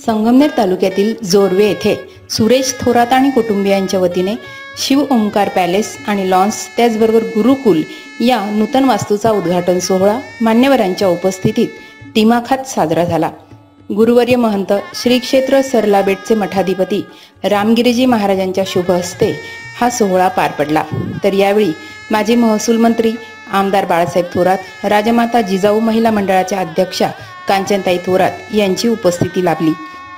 संगमनेर तालुक्यातील जोरवे येथे सुरेश थोरात आणि कुटुंबियांच्या वतीने शिव ओंकार पॅलेस आणि लॉन्स त्याचबरोबर गुरुकुल या नूतन वास्तूचा उद्घाटन सोहळा मान्यवरांच्या उपस्थितीत दिमाखात साजरा झाला। गुरुवर्य महंत श्री क्षेत्र सरलाबेटचे मठाधिपती रामगिरीजी महाराजांच्या शुभ हस्ते हा सोहळा पार पडला। तर यावेळी माजी महसूल मंत्री आमदार बाळासाहेब थोरात, राजमाता जिजाऊ महिला मंडळाच्या अध्यक्षा कांचनताई थोरात यांची उपस्थिती लाभली।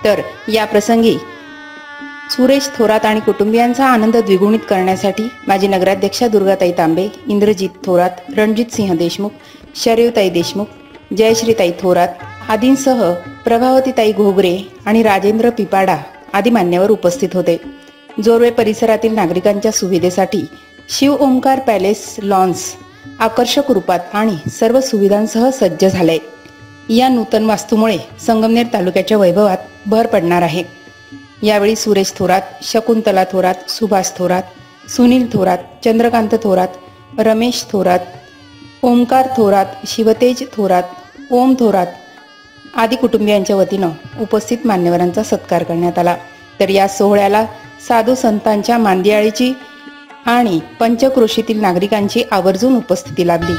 तर या प्रसंगी सुरेश थोरात आणि कुटुंबियांचा आनंद द्विगुणित करण्यासाठी माजी नगराध्यक्षा दुर्गाताई तांबे, इंद्रजित थोरात, रणजित सिंह देशमुख, शरयूताई देशमुख, जयश्रीताई थोरात आदींसह प्रभावतीताई घोगरे आणि राजेंद्र पिपाडा आदी मान्यवर उपस्थित होते। जोरवे परिसरातील नागरिकांच्या सुविधेसाठी शिव ओंकार पॅलेस लॉन्स आकर्षक रूपात आणि सर्व सुविधांसह सज्ज झाले। या नूतन वास्तूमुळे संगमनेर तालुक्याच्या वैभवात भर पडणार आहे। यावेळी सुरेश थोरात, शकुंतला थोरात, सुभाष थोरात, सुनील थोरात, चंद्रकांत थोरात, रमेश थोरात, ओंकार थोरात, शिवतेज थोरात, ओम थोरात आदी कुटुंबियांच्या वतीनं उपस्थित मान्यवरांचा सत्कार करण्यात आला। तर या सोहळ्याला साधू संतांच्या मांदियाळीची आणि पंचक्रोशीतील नागरिकांची आवर्जून उपस्थिती लाभली।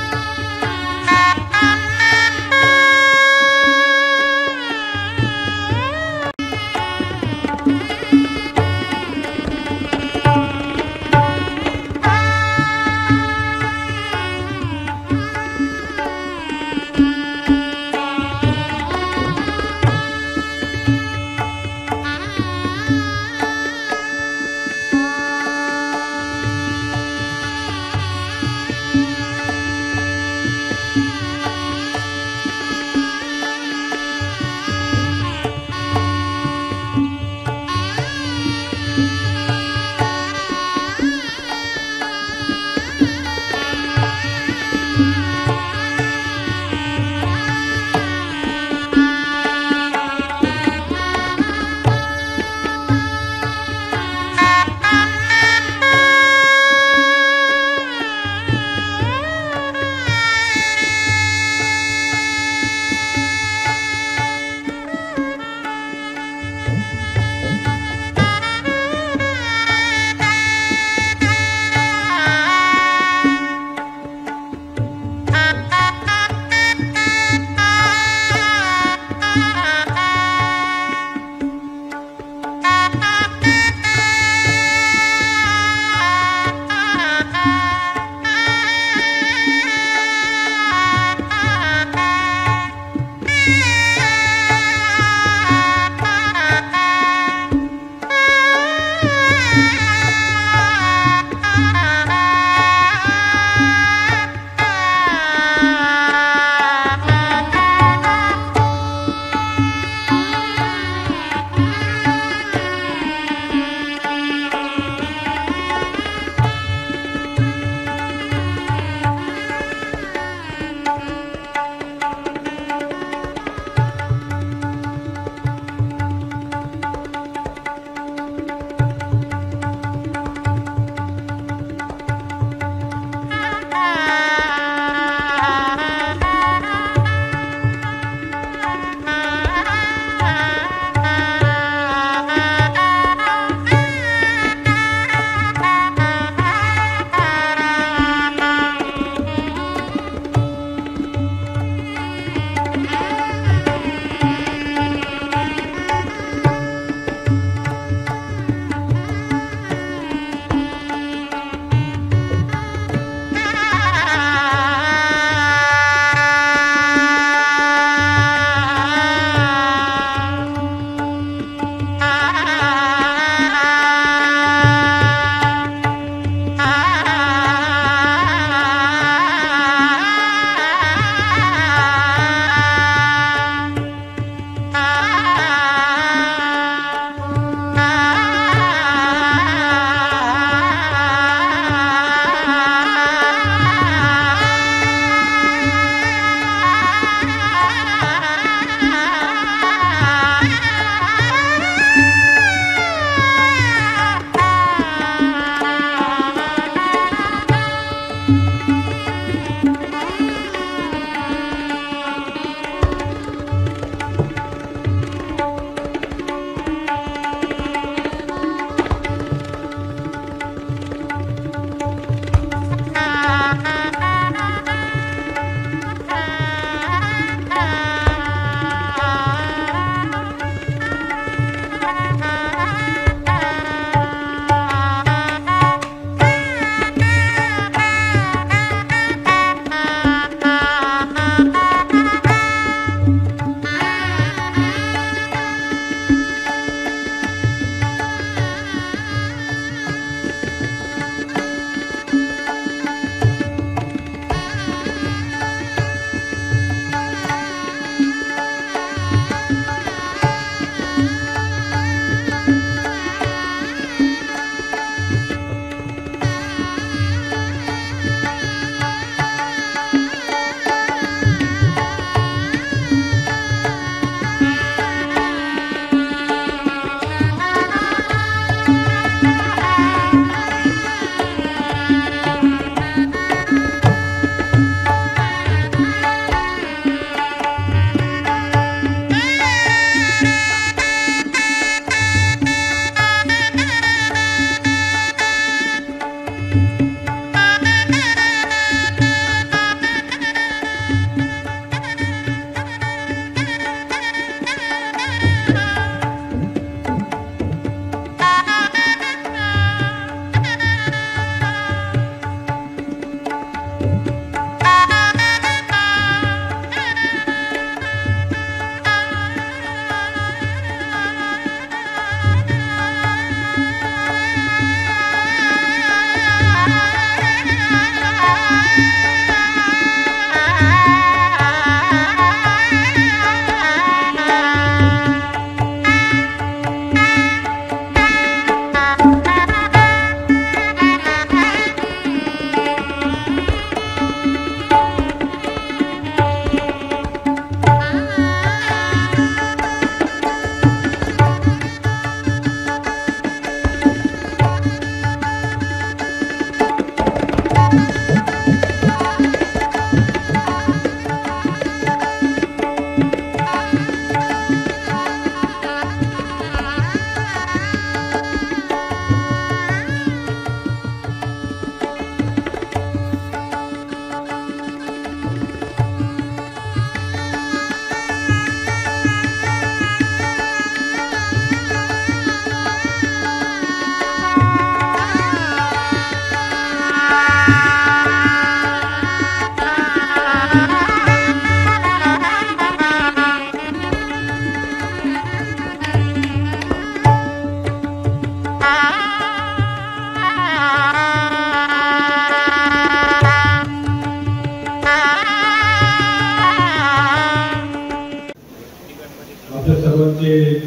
सर्वांचे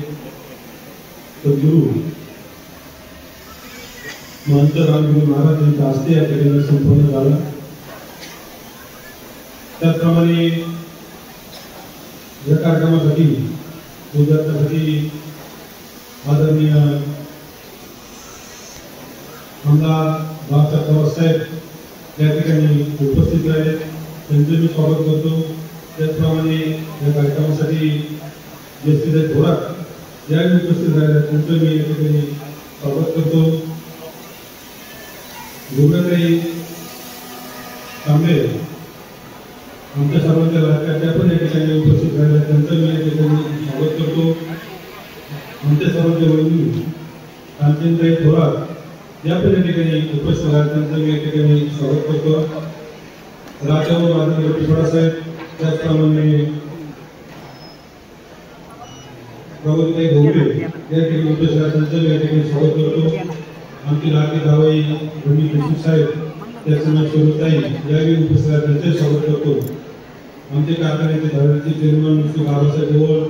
सद्गुरू महंत रामगिरी महाराज यांच्या हस्ते या ठिकाणी संपन्न झाला। त्याचप्रमाणे या कार्यक्रमासाठी विद्यार्थ्यांसाठी आदरणीय आमदार बाळासाहेब पवारसाहेब या ठिकाणी उपस्थित राहिले, त्यांचे मी स्वागत करतो। त्याचप्रमाणे या कार्यक्रमासाठी जयश्रीताई थोरात या उपस्थित राहिले, त्यांचं मी या ठिकाणी स्वागत करतो। गुरुताई तांबे आमच्या सर्वांच्या लाडक्या त्या पण या ठिकाणी उपस्थित राहिल्या, त्यांचं मी या ठिकाणी स्वागत करतो। आमच्या सर्वांच्या वहिनी कांचनताई थोरात या पण या ठिकाणी उपस्थित राहिल्या, त्यांचं मी या ठिकाणी स्वागत करतो। राजाभाऊ आदरणीय पिंपळासाहेब, त्याचप्रमाणे प्रबोधताई घोगरे या ठिकाणी उपस्थित राहिल्या, त्यांचं मी या ठिकाणी स्वागत करतो। आमची लाडकी जावई रवी देशमुख साहेब, त्याचप्रमाणे सुरुताई यावेळी उपस्थित राहिल्या, त्यांचे स्वागत करतो। आमचे कारखान्याचे धाराचे चेअरमन श्री बाबासाहेब देवळ,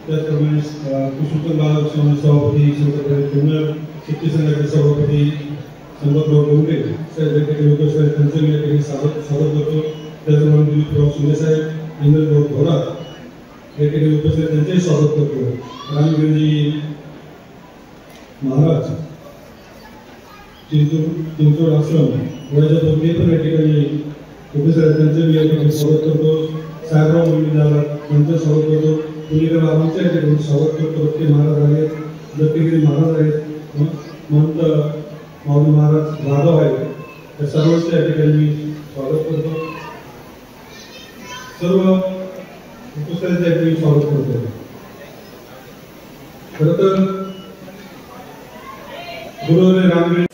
त्याचप्रमाणे कृष्णचंद बाळासाहेब सभापती, शंकरभाई कुन्नर शेती संघाचे सभापती संपतराव डोंगरे साहेब या ठिकाणी उपस्थित आहेत, त्यांचं मी या ठिकाणी स्वागत करतो। त्याचप्रमाणे दिलीपराव शिंदे साहेब, इंद्रभाऊ थोरात या ठिकाणी उपस्थित, त्यांचेही स्वागत करतो। रामगिरी महाराज चिंचोड आश्रम वयाच्या पण या ठिकाणी उपस्थित आहेत, त्यांचं मी या ठिकाणी स्वागत करतो। साहेबराव मंदिर झाला, त्यांचं स्वागत करतो। पुणेकर बाबांच्या या ठिकाणी स्वागत करतो। भक्ती महाराज आहेत, दत्तगिरी महाराज आहेत, महंत माऊली महाराज राघव आहेत, त्या सर्वांच्या या ठिकाणी मी स्वागत करतो। सर्व उपस्थितांच्या या ठिकाणी स्वागत करतो। खरं तर गुरुदेव रामगिरी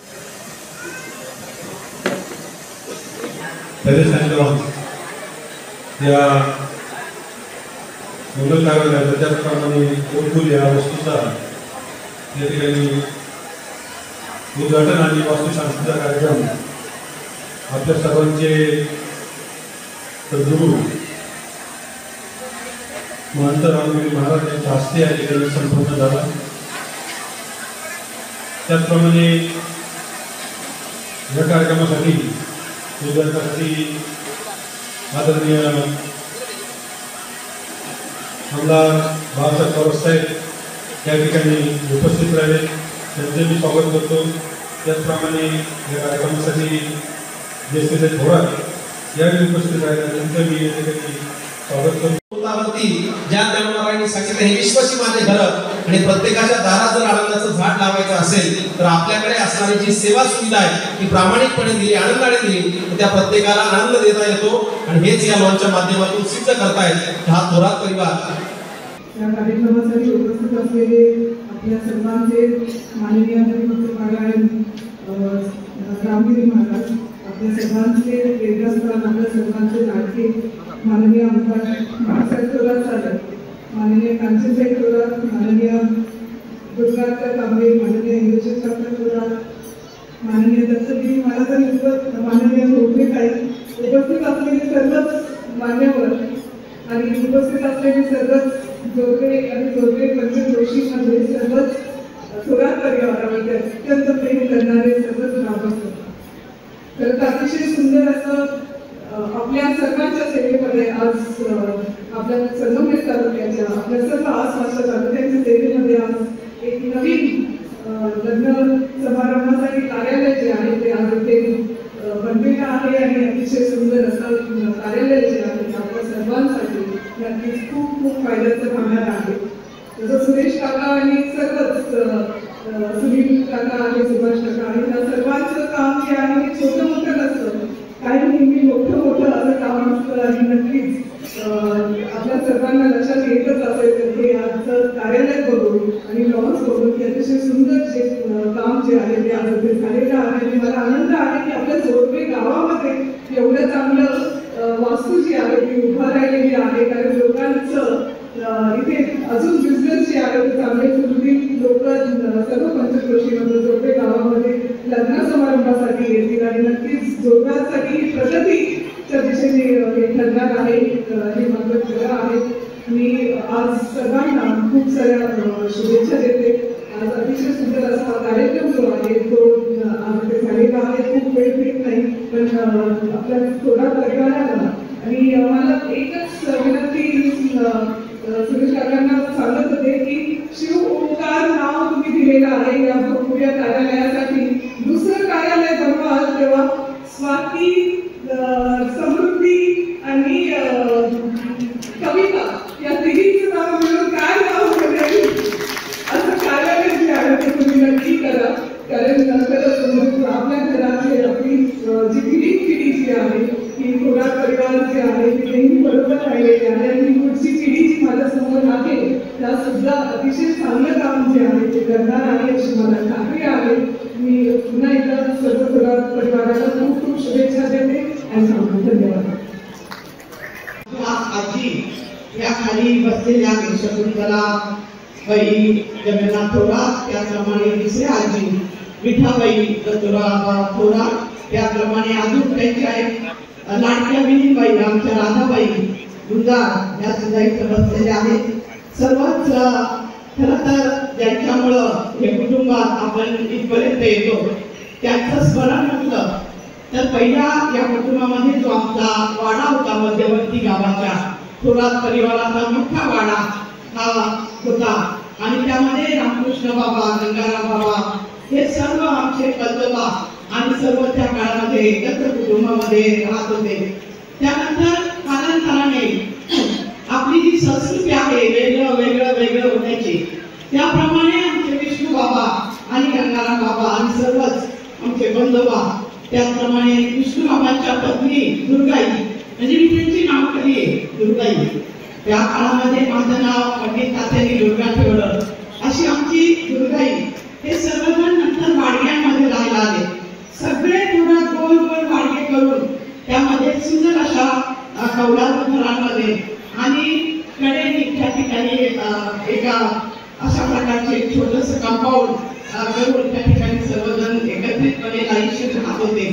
या मंगल कार्यालयात त्याचप्रमाणे कोटकुल या वस्तूचा या ठिकाणी उद्घाटन आणि वास्तुशांतीचा कार्यक्रम आपल्या सर्वांचे सद्गुरू महंत रामगिरी महाराज यांच्या हस्ते या ठिकाणी संपन्न झाला। त्याचप्रमाणे या कार्यक्रमासाठी विद्यार्थ्यांसाठी आदरणीय आमदार बाळासाहेब पवारसाहेब या ठिकाणी उपस्थित राहिले, त्यांचे मी स्वागत करतो। त्याचप्रमाणे या कार्यक्रमासाठी जयश्रीताई थोरात यावेळी उपस्थित राहिले, त्यांचं मी या ठिकाणी स्वागत करतो। ज्या जन्मरायांनी सांगितलं हे विश्वासी माझे घर आणि प्रत्येकाच्या दारात जर आनंदाचं झाड लावायचं असेल तर आपल्याकडे असणारी जी सेवा सुविधा आहे ती प्रामाणिकपणे दिली, आनंदाने दिली, त्या प्रत्येकाला आनंद देता येतो आणि हेच या लॉन्चच्या माध्यमातून सिद्ध करतायत हा थोरात परिवार। या कार्यक्रमासाठी उपस्थित असलेले आपल्या सर्वांचे माननीय रामगिरी महाराज, आपल्या सर्वांचे प्रेरणास्थान, आपल्या सर्वांचे लाडके माननीय आमदार बाळासाहेब थोरात साहेब, माननीय कांचनताई थोरात, माननीय दुर्गाताई तांबे, माननीय इंद्रशेखर थोरात, माननीय दत्तगिरी महाराज आणि माननीय घोगरेताई, उपस्थित असलेले सर्वच मान्यवर आणि उपस्थित असलेले सर्वच जोडवे आणि जोडवे पंच जोशीमध्ये सर्वच थोरात परिवारामध्ये अत्यंत प्रेम करणारे सर्वच ग्रामस्थ, खरं तर अतिशय सुंदर असं आपल्या सर्वांच्या सेवेमध्ये आज आपल्या संगमनेर तालुक्याच्या आपल्या सर्व आसपासच्या तालुक्यांच्या सेवेमध्ये आज एक नवीन लग्न समारंभासाठी कार्यालय जे आहे ते आज इथे बनलेलं आहे आणि अतिशय सुंदर असं कार्यालय जे आहे आपल्या सर्वांसाठी नक्कीच खूप खूप फायद्याचं राहणार आहे। जसं सुरेश काका आणि सर्वच सुनील काका आणि सुभाष काका आणि त्या सर्वांचं काम जे आहे हे छोटं मोठं नसतं, काही नेहमी मोठं असं काम असतं आणि नक्कीच आपल्या सर्वांना लक्षात येतच असेल तर हे आजचं कार्यालय बघून आणि लॉन्च बघून की अतिशय सुंदर जे काम जे आहे ते आज इथे झालेलं आहे आणि मला आनंद आहे की आपल्या जोडवे गावामध्ये एवढं चांगलं वास्तू जी आहे ती उभा राहिलेली आहे, कारण लोकांचं इथे अजून बिझनेस जे आहे ते चांगले सुरळीत लोक सर्व पंचक्रोशीमध्ये जोडवे गावामध्ये लग्न समारंभासाठी येतील आणि नक्कीच जोडव्यांसाठी प्रगतीच्या दिशेने हे ठरणार आहे, हे माझं खरं आहे। मी आज सर्वांना खूप साऱ्या शुभेच्छा देते. आज अतिशय सुंदर असा कार्यक्रम जो आहे तो आज ते झालेला आहे. खूप वेळ घेत नाही, पण आपल्या थोडा परिवाराला आणि मला एकच विनंती सुरेश काकांना सांगत होते की शिव ओंकार नाव तुम्ही दिलेलं आहे या पुऱ्या कार्यालयासाठी. दुसरं कार्यालय बनवाल तेव्हा स्वाती, समृद्धी आणि कविता या तिघींचं नाव मिळून काय नाव ठेवले असं कार्यालय जे आहे ते तुम्ही नक्की करा. कारण आपल्या घरातली आपली जी पिढी जी आहे ही थोडा परिवार जे आहे ते नेहमी बरोबर राहिलेली आहे आणि पुढची पिढी जी माझ्यासमोर आहे त्या सुद्धा अतिशय चांगलं काम जे आहे ते करणार आहे अशी मला खात्री आहे. मी पुन्हा एकदा सर्व थोडा परिवाराला खूप खूप शुभेच्छा देते आणि सांगतो धन्यवाद. आजी या खाली बसलेल्या शकुंतला बाई जगन्नाथ थोरात, त्याप्रमाणे दुसऱ्या आजी विठाबाई थोरात, त्याप्रमाणे अजून त्यांच्या लाडक्या विनीबाई आमच्या राधाबाई गुंजार या सुद्धा इथं बसलेल्या आहेत. सर्वच खरं तर ज्यांच्यामुळं हे कुटुंबात आपण इथपर्यंत येतो त्यांचं स्मरण म्हटलं तर पहिला या कुटुंबामध्ये जो आमचा वाडा होता मध्यवर्ती गावाच्या थोरात परिवाराचा मोठा वाडा हा होता आणि त्यामध्ये रामकृष्ण बाबा, गंगाराम बाबा हे सर्व आमचे कल्लोबा आणि सर्व त्या काळामध्ये एकत्र कुटुंबामध्ये राहत होते. त्यानंतर कालांतराने आपली जी संस्कृती आहे वेगळं होण्याची त्याप्रमाणे आमचे विष्णू बाबा आणि गंगाराम बाबा आणि सर्वच आमचे बंधुबा, त्याप्रमाणे विष्णू बाबांच्या पत्नी दुर्गाई म्हणजे मी त्यांची नाव कधी दुर्गाई, त्या काळामध्ये माझं नाव पंडित तात्यांनी दुर्गा ठेवलं अशी आमची दुर्गाई. हे सर्वजण नंतर वाडग्यांमध्ये राहायला आले. सगळे थोडा गोल वाडगे करून त्यामध्ये सुंदर अशा कौलारू घरांमध्ये आणि कडेने त्या ठिकाणी एका अशा प्रकारचे एक छोटंसं कंपाऊंड करून त्या ठिकाणी सर्वजण एकत्रितपणे आयुष्य राहत होते.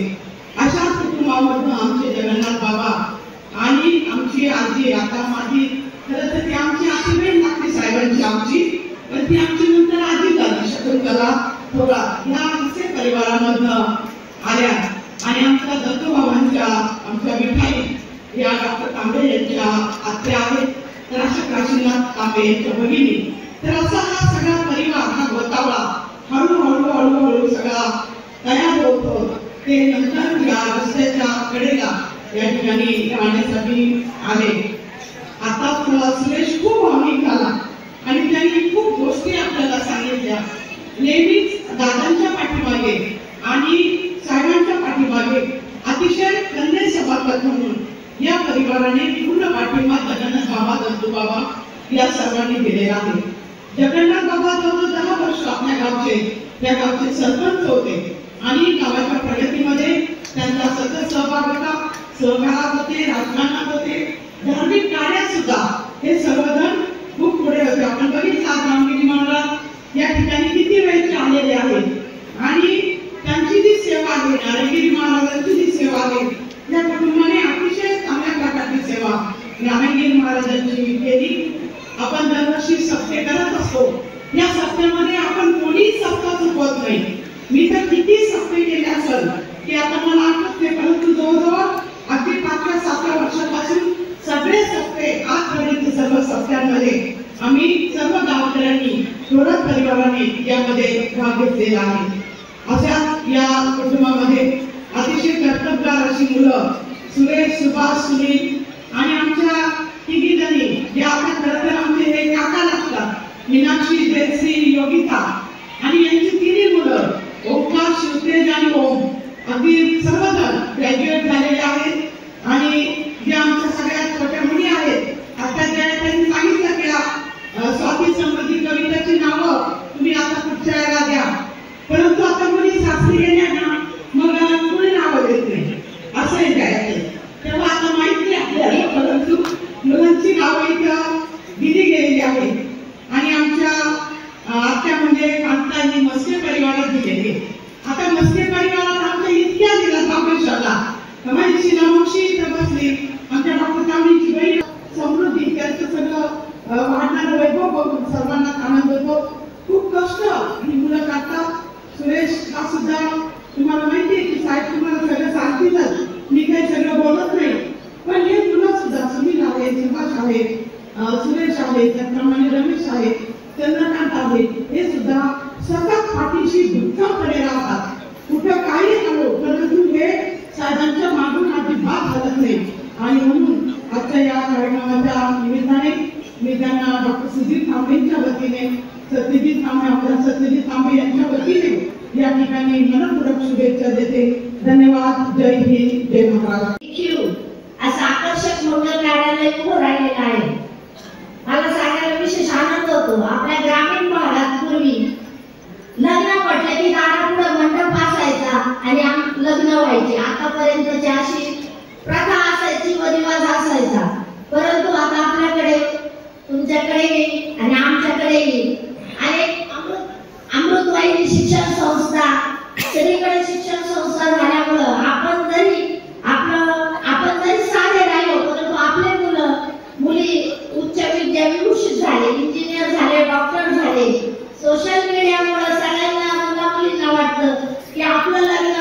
अशा कुटुंबामधून आमचे जगन्नाथ बाबा आणि आमची आजी, आता माझी खरं तर ती आमची आजीबहीण लागते साहेबांची आमची, पण ती आमची नंतर आजी झाली शकुंतला थोरात ह्या असे परिवारामधनं आल्या. आणि आमच्या दत्तूबाबांच्या आमच्या विठाई या डॉक्टर तांबे यांच्या आत्या आहेत, तर अशा काशीनाथ तांबे यांच्या भगिनी. तर असा हा सगळा परिवार हा गोतावळा हळूहळू सगळा तयार होतो. ते नंतर या रस्त्याच्या कडेला या ठिकाणी राहण्यासाठी आले. आता सुरेश खूप भावनिक झाला आणि त्यांनी खूप गोष्टी आपल्याला सांगितल्या. नेहमीच दादांच्या पाठीमागे आणि साहेबांच्या पाठीमागे अतिशय कन्या सभासद म्हणून या परिवाराने पूर्ण पाठिंबा जगन्नाथ बाबा, दत्तू बाबा या सर्वांनी दिलेला आहे. जगन्नाथ बाबा जवळ 10 वर्ष आपल्या गावचे त्या गावचे सरपंच होते आणि गावाच्या प्रगतीमध्ये त्यांचा सतत सहभाग होता. सहकारात होते, राजकारणात होते, धार्मिक कार्यात सुद्धा हे सर्वजण खूप पुढे होते. आपण बघितलं आज रामगिरी महाराज या ठिकाणी किती वेळचे आलेले आहेत आणि त्यांची जी सेवा आहे, नारायणगिरी महाराजांची जी सेवा आहे, या कुटुंबाने अतिशय चांगल्या प्रकारची सेवा नारायणगिरी महाराजांची केली. आपण दरवर्षी सप्ते करत असतो. या सप्त्यामध्ये आपण कोणीही सप्ताह चुकवत नाही. मी तर किती सप्ते केले असेल की आता मला आठवत नाही, परंतु जवळजवळ अगदी 5व्या-7व्या वर्षापासून सगळे सप्ते आजपर्यंत सर्व सप्त्यांमध्ये आम्ही सर्व गावकऱ्यांनी थोरात परिवाराने यामध्ये भाग घेतलेला आहे. अशा या कुटुंबामध्ये अतिशय कर्तबगार अशी मुलं सुरेश, सुभाष, सुनील आणि आमच्या तिघी जणी या आपल्या खरं तर आमचे हे काका लागतात, मीनाक्षी, जयश्री, योगिता आणि यांची तिन्ही मुलं ओंकार, शिवतेज आणि ओम अगदी सर्वजण ग्रॅज्युएट झालेले आहेत. आणि ज्या आमच्या सगळ्यात छोट्या मुली आहेत आता ज्या त्यांनी सांगितलं की स्वाती, समृद्धी, कविताची नावं तुम्ही आता पुढच्या वेळेला द्या, परंतु आता मुली सासरी गेल्या ना मग कोणी नावं देत नाही असं द्यायचं. तेव्हा आता माहिती आहे आपल्याला, परंतु मुलांची नावं इथं दिली गेलेली आहेत. आणि आमच्या आत्या म्हणजे कांतांनी मस्के परिवारात दिलेली. आता मस्के परिवारात आमच्या इतक्या दिला महाबळेश्वरला माझी शिलामोक्षी इथं बसली, आमच्या डॉक्टर तांबेची बहीण समृद्धी त्यांचं सगळं खूप कष्ट ही मुलं करतात. सुरेश हा सुद्धा तुम्हाला माहिती आहे की साहेब तुम्हाला सगळं सांगतीलच, मी काही सगळं बोलत नाही, पण हे मुलं सुद्धा सुनील आहे, सुभाष आहे, सुरेश आहे, त्याप्रमाणे रमेश आहे, चंद्रकांत आहे, हे सुद्धा सतत पाठीशी भक्कमपणे राहतात. कुठं काही नको, परंतु हे साहेबांच्या मागून अजिबात हलत नाही. आणि म्हणून आजच्या या कार्यक्रमाच्या निमित्ताने मी त्यांना डॉक्टर सुधीर थांबेंच्या वतीने, सत्यजित थांबे, आमदार सत्यजित थांबे यांच्या वतीने या ठिकाणी मनपूर्वक शुभेच्छा देते. धन्यवाद. जय हिंद, जय महाराष्ट्र. असं आकर्षक मंगल कार्यालय उभं राहिलेलं आहे. मला सांगायला विशेष आनंद होतो. आपल्या ग्रामीण भागात पूर्वी लग्न म्हटलं की दारापुढे मंडप असायचा आणि लग्न व्हायचे. आतापर्यंतची अशी प्रथा असायची व रिवाज असायचा. परंतु आता आपल्याकडे, तुमच्याकडे आणि आमच्याकडेही अनेक अमृतवाहिनी शिक्षण संस्था, सगळीकडे शिक्षण संस्था झाल्यामुळं आपण जरी साधे राहिलो, परंतु आपले मुलं मुली उच्च विद्याविभूषित झाले, इंजिनियर झाले, डॉक्टर झाले. सोशल मीडियामुळे सगळ्यांना मुलींना वाटतं की आपलं लग्न,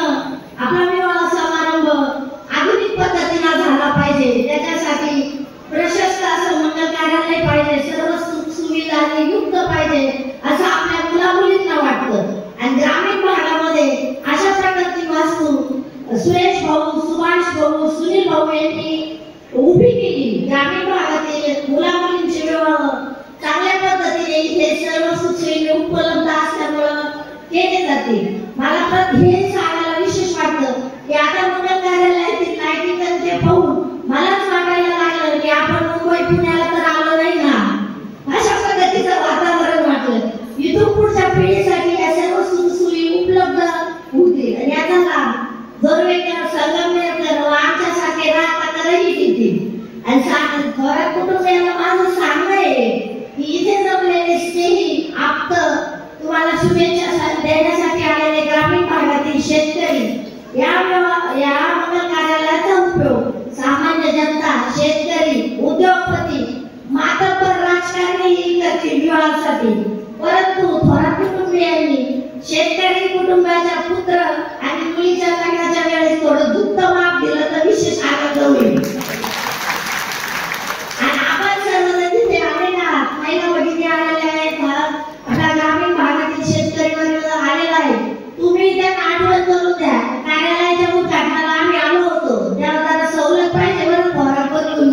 आपला विवाह समारंभ आधुनिक पद्धतीने झाला पाहिजे. त्याच्यासाठी प्रशस्त असं मंगल कार्यालय पाहिजे, सर्व सुख सुविधांनी युक्त पाहिजे असं आपल्या मुला-मुलींना वाटतं. आणि ग्रामीण भागामध्ये अशा प्रकारची वास्तू सुरेश भाऊ, सुभाष भाऊ, सुनील भाऊ यांनी उभी केली. ग्रामीण भागातील मुला-मुलींचे विवाह चांगल्या पद्धतीने इथे सर्व सुखसुविधा उपलब्ध असल्यामुळं केले जाते. मला तर हे सांगायला विशेष वाटतं की आता मंगल कार्यालयातील लाईटिंग ते पाहून मलाच वाटायला लागलं की आपण मुंबई पुण्याला तर आलो नाही ना, अशा पद्धतीचं वातावरण वाटलं. इथून पुढच्या पिढीसाठी या सर्व सुखसुविधा उपलब्ध होतील आणि याचा लाभ जोरवेकर, संगमनेरकर व आमच्यासारखे राहताकरही घेतील. आणि थोरात कुटुंबियांना माझं सांगणं आहे की इथे जमलेले स्नेही आप्त, तुम्हाला शुभेच्छा देण्यासाठी आलेले ग्रामीण भागातील शेतकरी, या मंगल कार्यालयाचा उपयोग सामान्य जनता, शेतकरी, उद्योगपती, मातब्बर राजकारणी करतील विवाहासाठी. परंतु थोरात कुटुंबियांनी शेतकरी कुटुंबाच्या पुत्र आणि मुलीच्या लग्नाच्या वेळेस थोडं दुःख माफ दिलं तर विशेष आनंद होईल. आणि आपण सर्वजण तिथे आलेले आहात, महिला भगिनी आलेल्या आहेत, आपल्या ग्रामीण भागातील शेतकरी वर्ग आलेला आहे. तुम्ही त्यांना आठवण करून द्या. कार्यालयाच्या उद्घाटनाला आम्ही आलो होतो, त्याला जरा सवलत पाहिजे बरं थोरात बदलून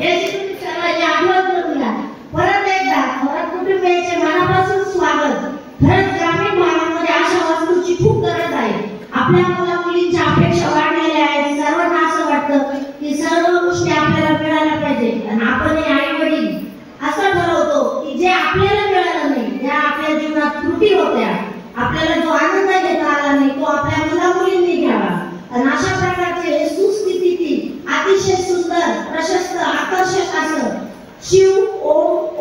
याची तुम्ही सर्वांची आठवण करून द्या. परत एकदा थोरात कुटुंबियांचे मनापासून स्वागत. खरंच ग्रामीण भागामध्ये अशा वस्तूची खूप गरज आहे. आपल्या मुला मुलींच्या अपेक्षा वाढलेल्या आहेत. सर्वांना असं वाटतं की सर्व गोष्टी आपल्याला मिळायला पाहिजे. आणि आपणही आई वडील असं ठरवतो की जे आपल्याला मिळालं नाही, ज्या आपल्या जीवनात त्रुटी होत्या, आपल्याला जो आनंद घेता आला नाही, तो आपल्या मुला मुलींनी घ्यावा. आणि अशा प्रकारचे सुस्थितीतील अतिशय सुंदर, प्रशस्त, आकर्षक असं शिव,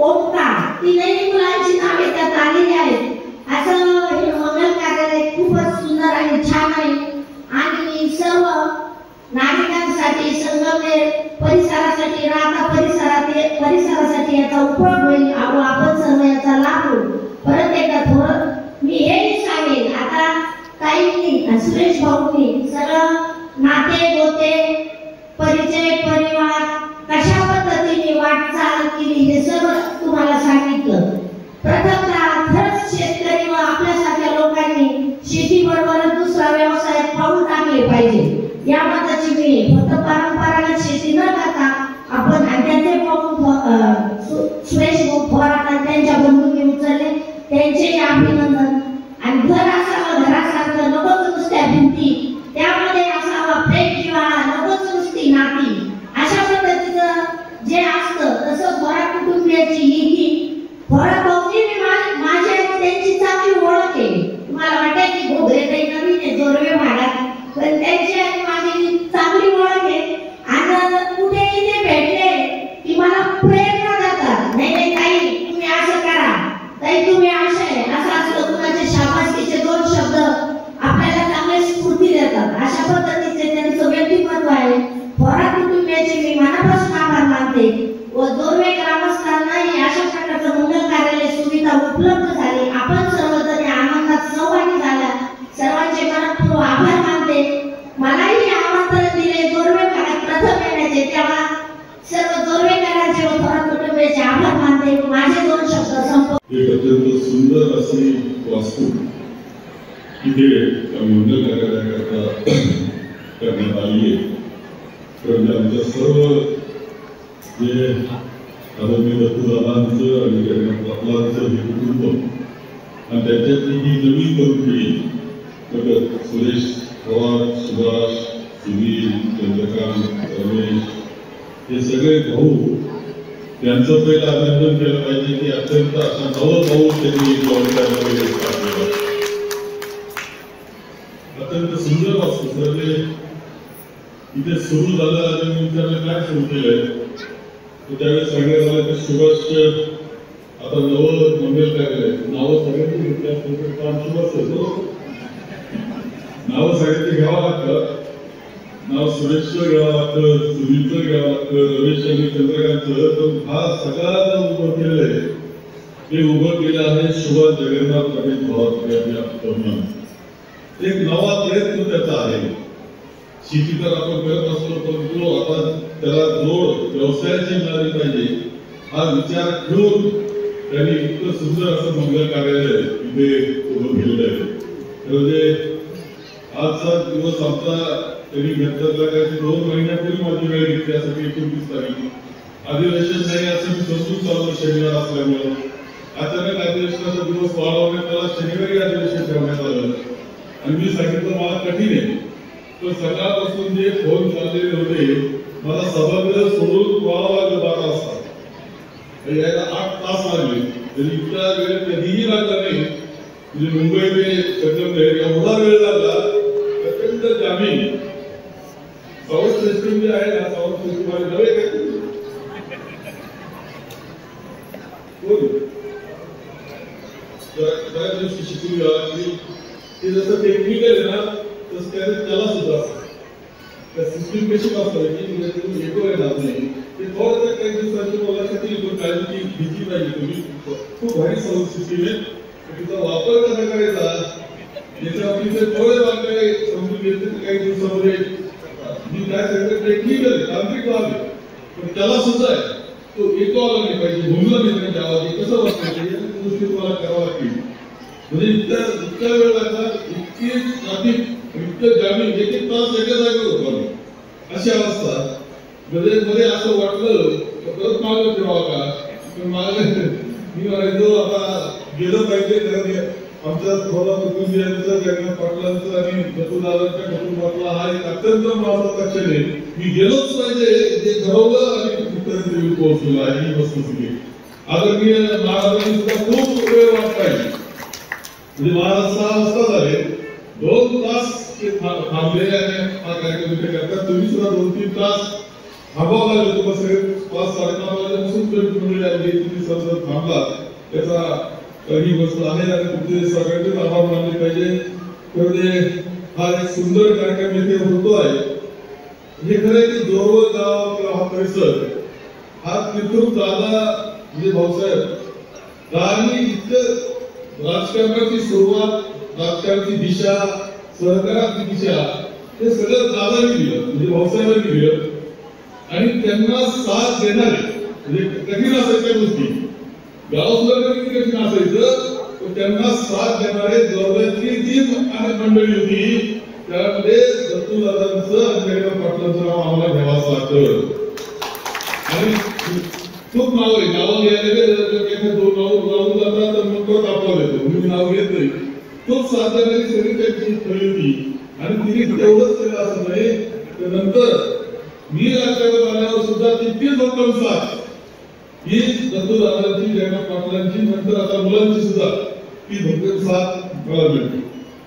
ओंकार, तीनही मुलांची नावे त्यात आलेली आहेत. असं हे मंगल कार्यालय खूपच सुंदर आणि छान आहे. आणि सर्व नागरिकांसाठी, संगमनेर परिसरासाठी, राहता परिसरासाठी याचा उपयोग होईल. आपण सर्व याचा लाभ घेऊ. परत एकदा थोडं मी हेही सांगेन, आता ताईंनी, सुरेश भाऊंनी सगळं नाते गोते, परिचय, परिवार कशा पद्धतीने वाटचाल केली हे सर्व तुम्हाला सांगितलं. प्रथमतः खरंच शेतकरी व आपल्यासारख्या लोकांनी शेतीबरोबरच दुसरा व्यवसाय पाऊल टाकले पाहिजे. या मताची मी फक्त परंपरागत शेती न करता आपण त्यांचे सुरेश थोरात त्यांच्या बंधूंनी उचलले, त्यांचे अभिनंदन. आणि घर असावं घरासारखं, नकोच नुसत्या भिंती, त्यामध्ये असावा प्रेम किंवा नकोच नुसती नाती. अशा पद्धतीचं जे असतं तसं थोरात कुटुंबियाची ही थोरात भाऊजी माझी त्यांची चांगली ओळख आहे. तुम्हाला वाटेल की घोगरे काही नवीन आहे जोरवे भागात, पण त्यांची आणि माझी चांगली ओळख आहे. आणि कुठेही ते भेटले की मला प्रेरणा देतात, नाही नाही ताई तुम्ही असं करा, ताई तुम्ही असं असलं, कुणाचे शाबासकीचे दोन शब्द आपल्याला चांगले स्फूर्ती देतात. अशा पद्धतीचे त्यांचं व्यक्तिमत्व आहे. थोरात कुटुंबियाचे मी मनापासून आभार मानते व जोरवे ग्रामस्थांनाही अशा प्रकारचं मंगल कार्यालय एक अत्यंत सुंदर अशी वास्तू इथे मंगल कार्यालयाकरता करण्यात आली आहे. तर आमच्या सर्व जे आदरणीय दत्तूदादांचं आणि जगन्नाथ पाटलांचं हे कुटुंब आणि त्याच्यातली ही नवीन तरुण पिढी सुरेश पवार, सुभाष, सुनील, चंद्रकांत, रमेश हे सगळे भाऊ त्यांचं पहिलं अभिनंदन केलं पाहिजे की अत्यंत असा नवभाऊ त्यांनी जबाबदारी अत्यंत सुंदर वास्तू सर. इथे सुरू झालं आणि विचारलं काय सुरू केलंय त्यावेळेस सांगण्यात आलं की सुभाष आता नवं मंगल कार्यालय नावं सगळ्यांनी घेतल्या काम सुभाष होतो. नावं सगळ्यांनी घ्यावं लागतं. नाव सुरेशचं घ्यावं लागतं, सुनीलचं घ्यावं लागतं, रमेश आणि चंद्रकांतचं. तर हा सगळा उभं केलंय ते उभं केलं आहे सुभाष जगन्नाथ पवार. एक नवा प्रयत्न त्याचा आहे. शेती तर आपण करत असतो परंतु आता त्याला जोड व्यवसायाची मिळाली पाहिजे हा विचार ठेवून त्यांनी इतकं सुंदर असं मंगल कार्यालय इथे उभं केलेलं आहे. म्हणजे आजचा दिवस आमचा त्यांनी घेतला काय 2 महिन्यापूर्वी माझी वेळ घेतली यासाठी 29 तारीख अधिवेशन नाही असं मी समजून चालू शनिवार असल्यामुळे अचानक अधिवेशनाचा दिवस वाढवण्यात आला. शनिवारी अधिवेशन ठेवण्यात आलं आणि मी सांगितलं मला कठीण आहे. तर सकाळपासून जे फोन चाललेले होते मला सभागृह सोडून पळावं लागलं 12 वाजता. यायला 8 तास लागले. तरी इतका वेळ कधीही लागला नाही. म्हणजे मुंबई ते संगमनेर एवढा वेळ लागला. अत्यंत जामीन साऊथ सिस्टीम जे आहे ना साऊथ सिस्टीम आणि नवे बऱ्याच दिवशी शिकूया की ते जसं टेक्निकल आहे ना तसं त्याला सुद्धा त्या सिस्टीम कशी वापरायची एकोर येणार नाही. ते थोडं काही दिवसांच्या मुलासाठी काळजी घेतली पाहिजे. तुम्ही खूप भारी साऊथ सिस्टीम आहे. तिचा वापर कसा करायचा याच्यावरती थोडे वाक्य समजून घेतले काही दिवसामध्ये मी काय सांगितलं टेक्निकल तांत्रिक बाब आहे पण त्याला सुद्धा आहे तो येतो आला नाही पाहिजे. भूमीला मिळण्याच्या आवाज कसं वाचवायचं या गोष्टी तुम्हाला करावं लागतील. म्हणजे इतका वेळ लागला इतकी ट्रॅफिक इतकं जामीन 1-1 तास एका जागेवर होतो अशी अवस्था. म्हणजे मध्ये असं वाटलं परत मागं फिरावं का पण मागं मी म्हणायचो आता गेलं पाहिजे. कारण आमच्या थोडा कुटुंबियांचं जगन्नाथ पाटलांचं आणि दत्तूदादांच्या कुटुंबातला हा एक अत्यंत महत्वाचा क्षण आहे. मी गेलोच पाहिजे जे घडवलं आणि कुठपर्यंत पोहोचलो आहे ही वस्तुस्थिती. आदरणीय महाराजांनी सुद्धा खूप वेळ वाट पाहिजे. म्हणजे महाराज 6 वाजता झाले 2 तास थांबले आणि हा कार्यक्रम इथे करतात. तुम्ही सुद्धा 2-3 तास थांबावं लागलं. तुम्हाला सगळे 5-5:30 वाजल्यापासून तुम्ही सतत थांबला त्याचा ही गोष्ट आहे आणि तुमचे सगळ्यांचे आभार मानले पाहिजे. म्हणजे हा एक सुंदर कार्यक्रम इथे होतो आहे. हे खरं की जोरवर गाव किंवा हा परिसर हा तिथून दादा म्हणजे भाऊसाहेब दादांनी इतकं राजकारणाची सुरुवात राजकारणाची दिशा सहकाराची दिशा हे सगळं दादांनी दिलं म्हणजे भाऊसाहेबांनी दिलं आणि त्यांना साथ देणारे म्हणजे कठीण असायच्या गोष्टी गाव सुद्धा कठीण असायचं पण त्यांना साथ देणारे जोरदारची जी मंडळी होती त्यामध्ये दत्तूदादांचं आणि जगन्नाथ पाटलांचं नाव आम्हाला घ्यावंच लागतं. आणि खूप नाव आहे नावं घ्यायला 2 नाव राहून जातात तर मग परत आपल्याला येतो मी नाव घेत नाही. खूप साथ देणारी सगळी त्यांची स्थळी होती आणि तिने तेवढंच केलं असं नाही तर नंतर मी राजकारणात आल्यावर सुद्धा तितकीच भक्कम साथ ही दत्तूदादांची जगन्नाथ पाटलांची नंतर आता मुलांची सुद्धा ती भक्कम साथ मला मिळते.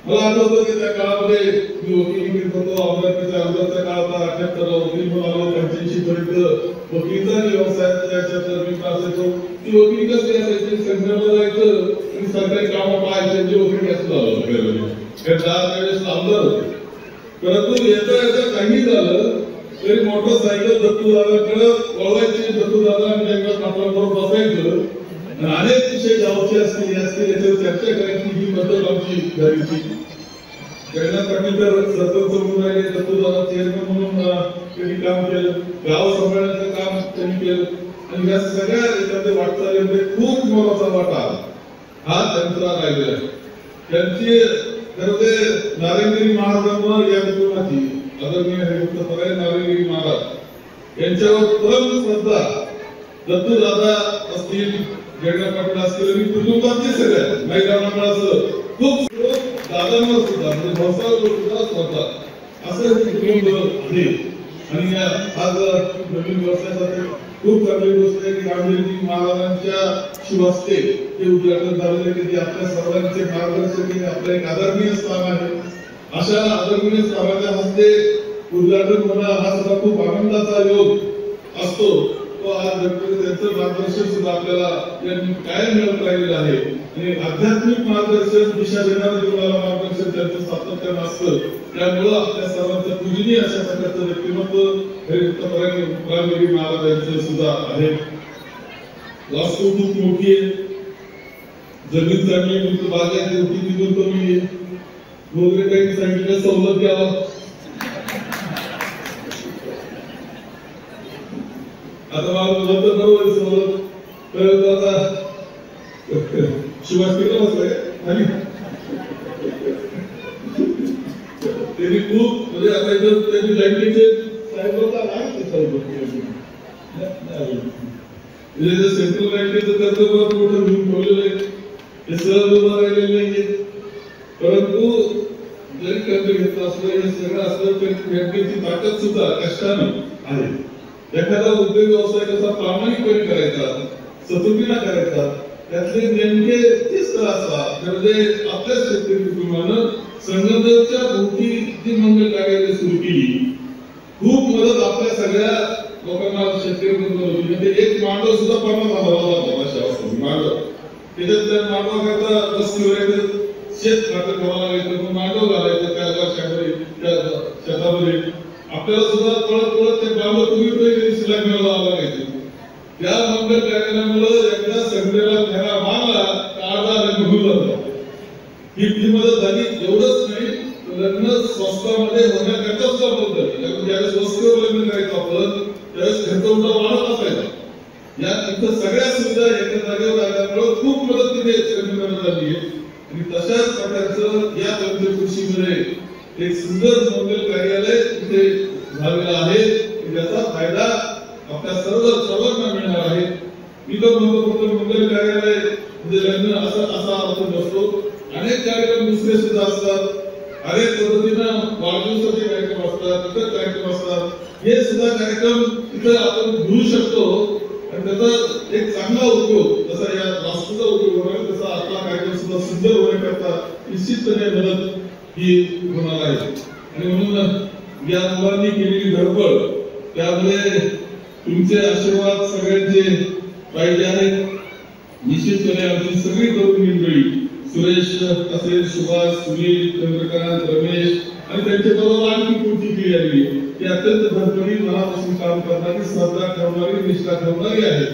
मला आठवतं की त्या काळामध्ये मी वकिली करत होतो. आमदारच्या काळात 78 वकील म्हणून आलो 85 पर्यंत वकिलीचा व्यवसायाचा याच्यात मी असायचो. ती वकिली कशी असायची संघटनाला जायचं आणि सरकारी कामं पाहायचे जे वकील असं झालं त्यावेळेस आमदार होते. परंतु याचं काही झालं तरी मोटरसायकल दत्तूदादाकडे वळवायची दत्तूदादा आणि जगन्नाथ पाटलांबरोबर बसायचं अनेक विषय गावचे असतील याच्यावर चर्चा करायची ही पद्धत आमची झाली. जगन्नाथ पाटील तर सरपंच म्हणून राहिले दत्तूदादा चेअरमन म्हणून त्यांनी काम केलं. गाव सांभाळण्याचं काम त्यांनी केलं आणि या सगळ्या याच्यामध्ये वाटचालीमध्ये खूप मोलाचा वाटा हा त्यांचा राहिलेला आहे. त्यांची खरं ते नारायणगिरी महाराजांवर या कुटुंबाची आदरणीय हरिभक्त नारायणगिरी महाराज यांच्यावर परम श्रद्धा दत्तू दादा असतील, जगन्नाथ पाटील असतील आणि कुटुंबातले सगळ्या महिला मंडळाचं खूप दादांवर सुद्धा म्हणजे भाऊसाहेब सुद्धा श्रद्धा असं कुटुंब आहे. आणि आज नवीन व्यवसायासाठी खूप चांगली गोष्ट आहे की रामगिरी महाराजांच्या शिवहस्ते ते उद्घाटन झालेले की आपल्या सर्वांचे मार्गदर्शक आपलं एक आदरणीय स्थान आहे. अशा आदरणीय स्थानाच्या हस्ते उद्घाटन होणं हा सुद्धा खूप आनंदाचा योग असतो. तो आज त्यांचं मार्गदर्शन सुद्धा आपल्याला कायम मिळत राहिलेलं आहे. आणि आध्यात्मिक मार्गदर्शन, दिशा देणारं जीवनाला मार्गदर्शन त्यांचं सातत्यानं असतं. त्यामुळं आपल्या सर्वांचं पूजनीय अशा प्रकारचं व्यक्तिमत्व रामगिरी महाराजांचं सुद्धा आहे. वास्तू खूप मोठी आहे, जमीन चांगली मोठी बागायती होती तिथून कमी वगैरे काही सांगितलं सवलत द्यावा. आता मला होतं बरोबर सवलत तर आता शिवाजी बसलाय आणि त्यांनी खूप म्हणजे आता इथं त्यांनी लँग्वेजचे साहेब म्हणजे सेंट्रल बँकेचं कर्ज मोठं घेऊन ठेवलेलं आहे, हे सहज उभं राहिलेलं नाहीये. परंतु जरी कर्ज घेतलं असलं हे सगळं असलं तरी बँकेची ताकद सुद्धा कष्टानं आहे. एखादा उद्योग व्यवसाय कसा प्रामाणिकपणे करायचा, सतुकीला करायचा, त्यातले नेमके 30 असतात. म्हणजे आपल्या शेतकरी कुटुंबानं संगमनेरच्या भोवती जी मंगल कार्यालय सुरू केली, खूप मदत आपल्या सगळ्या लोकांना शेतकरी होती. म्हणजे एक मांडव सुद्धा 50,000 होता मांडव. त्याच्यात त्या मांडवाकरता वस्तीवर शेत खातं ठेवावं लागायचं, मांडव घालायचं त्या वर्षामध्ये त्या शेतामध्ये. आपल्याला सुद्धा पळत पळत ते मांडव तुम्ही शिलाग मिळवावं लागायचं. त्या मंगल कार्यालयामुळे एकदा संघटनेला फेरा मारला अर्धा निघून जातो. ही मदत झाली. एवढंच नाही, लग्न स्वस्तामध्ये होण्याकरता सुद्धा मदत झाली. ज्यावेळेस वस्तीवर लग्न करायचं आपण त्यावेळेस खर्च उलटा वाढत असायचा. या इथं सगळ्या सुविधा एका जागेवर आल्यामुळे खूप मदत तिथे संघटनेला झाली आहे. आणि तशाच प्रकारचं या पंचकृषीमध्ये एक सुंदर मंगल कार्यालय तिथे झालेलं आहे. त्याचा फायदा आपल्या सर्वांना मिळणार आहे. मी तर म्हणतो फक्त मंगल कार्यालय म्हणजे लग्न असा अर्थ नसतो. अनेक कार्यक्रम दुसरे सुद्धा असतात, अनेक पद्धतीनं वाढदिवसाचे कार्यक्रम असतात, इतर कार्यक्रम असतात. हे सुद्धा कार्यक्रम तिथं आपण घेऊ शकतो आणि त्याचा एक चांगला उपयोग जसा या वास्तूचा उपयोग होणार तसा आपला कार्यक्रम सुद्धा सुंदर होण्याकरता निश्चितपणे मदत ही होणार आहे. आणि म्हणून या मुलांनी केलेली धडपड त्यामुळे तुमचे आशीर्वाद सगळ्यांचे पाहिजे आहेत. निश्चितपणे आमची सगळी तरुण मंडळी सुरेश असेल, सुभाष, सुनील, चंद्रकांत, रमेश आणि त्यांच्या बरोबर आणखी पुढची पिढी आली ती अत्यंत धडपडीत मनापासून काम करणारी, श्रद्धा ठेवणारी, निष्ठा ठेवणारी आहे.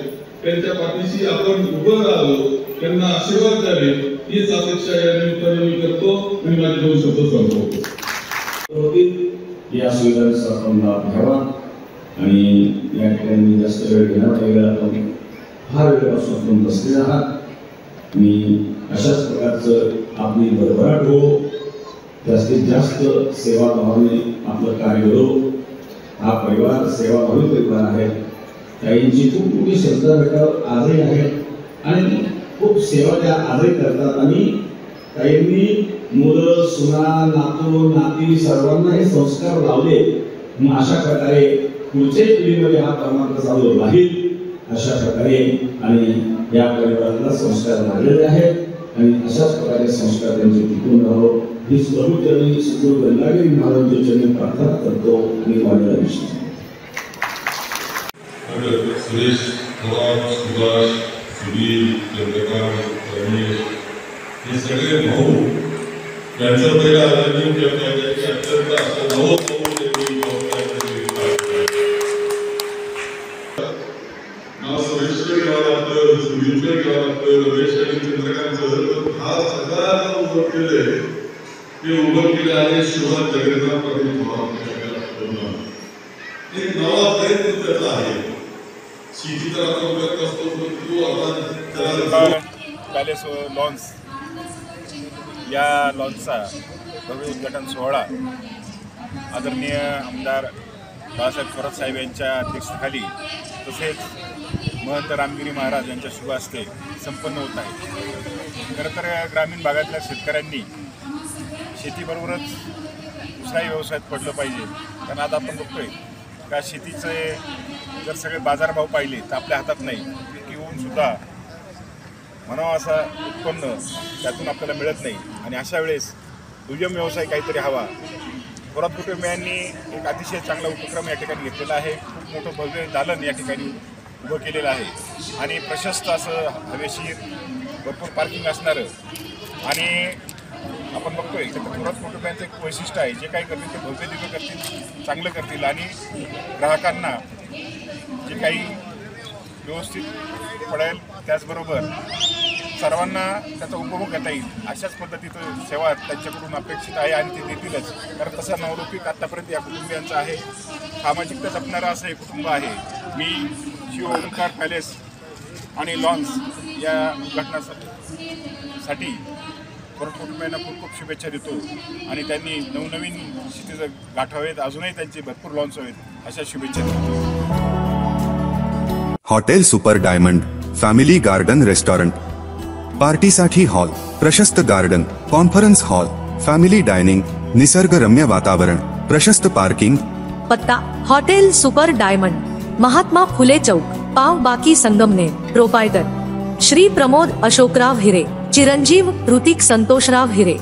त्यांच्या पाठीशी आपण उभं राहावं, त्यांना आशीर्वाद द्यावे हीच अपेक्षा या निमित्ताने मी करतो आणि माझे 2 शब्द संपवतो. या सुविधांचा आपण लाभ घ्यावा आणि या ठिकाणी जास्त वेळ घेणार नाही. आपण फार वेळापासून आपण बसले आहात. मी अशाच प्रकारचं आपली भरभराट हो, जास्तीत जास्त सेवाभावाने आपलं कार्य हो. हा परिवार सेवाभावी परिवार आहे. ताईंची खूप मोठी श्रद्धा भेटावर आजही आहे आणि खूप सेवा त्या आजही करतात. आणि ताईंनी मुलं, सुना, नातू, नाती सर्वांना हे संस्कार लावले. मग अशा प्रकारे पुढच्या पिढीमध्ये हा परमार्थ चालू राहील अशा प्रकारे आणि या परिवाराला संस्कार लागलेले आहेत आणि अशाच प्रकारे संस्कार त्यांचे टिकून राहो ही प्रभूचरणी सद्गुरू गंगागिरी महाराजांच्या चरणी प्रार्थना करतो आणि माझ्या विषय सुरेश, सुभाष, सुनील, चंद्रकांत, रमेश हे सगळे भाऊ यांचं पहिला आदरणीय केलं अत्यंत असं नवं भाऊ उभं केलं आहे. शिवाजी जगन्नाथ पाटील एक नवा प्रयत्न त्याचा आहे. शेती तर आपण करत असतो, परंतु आता पॅलेस लॉन्स या लॉन्सचा भव्य उद्घाटन सोहळा आदरणीय आमदार बाळासाहेब थोरात साहेब यांच्या अध्यक्षतेखाली तसेच महंत रामगिरी महाराज यांच्या शुभ हस्ते संपन्न होत आहे. खरं तर ग्रामीण भागातल्या शेतकऱ्यांनी शेतीबरोबरच दुसऱ्याही व्यवसायात पडलं पाहिजे. कारण आता आपण बघतोय का शेतीचे जर सगळे बाजारभाव पाहिले तर आपल्या हातात नाही. पीक येऊनसुद्धा म्हणावं असा उत्पन्न त्यातून आपल्याला मिळत नाही आणि अशा वेळेस दुय्यम व्यवसाय काहीतरी हवा. थोरात कुटुंबियांनी एक अतिशय चांगला उपक्रम या ठिकाणी घेतलेला आहे. खूप मोठं भव्य दालन या ठिकाणी उभं केलेलं आहे आणि प्रशस्त असं हवेशीर भरपूर पार्किंग असणारं आणि आपण बघतोय की थोरात कुटुंबियांचं एक वैशिष्ट्य आहे. जे काही करतील ते भव्य दिव्य करतील, चांगलं करतील आणि ग्राहकांना जे काही व्यवस्थित पडेल त्याचबरोबर सर्वांना त्याचा उपभोग घेता येईल अशाच पद्धतीचं सेवा त्यांच्याकडून अपेक्षित आहे आणि ते देतीलच. कारण तसा नवलौकिक आत्तापर्यंत या कुटुंबियांचा आहे. सामाजिकता जपणारं असं हे कुटुंब आहे. मी शिव ओंकार पॅलेस आणि लॉन्स या उद्घाटनासाठी थोरात कुटुंबियांना खूप खूप शुभेच्छा देतो आणि त्यांनी नवनवीन शेतीचं गाठावेत, अजूनही त्यांचे भरपूर लॉन्स हवेत अशा शुभेच्छा देतो. Hotel super diamond family garden restaurant, पार्टीसाठी हॉल, प्रशस्त garden, conference hall, family dining, निसर्गरम्य वातावरण, प्रशस्त पार्किंग. पत्ता hotel super diamond, Mahatma Phule चौक, पाव बाकी संगमनेर. प्रोपायटर श्री प्रमोद अशोकराव हिरे, चिरंजीव ऋतिक संतोषराव हिरे.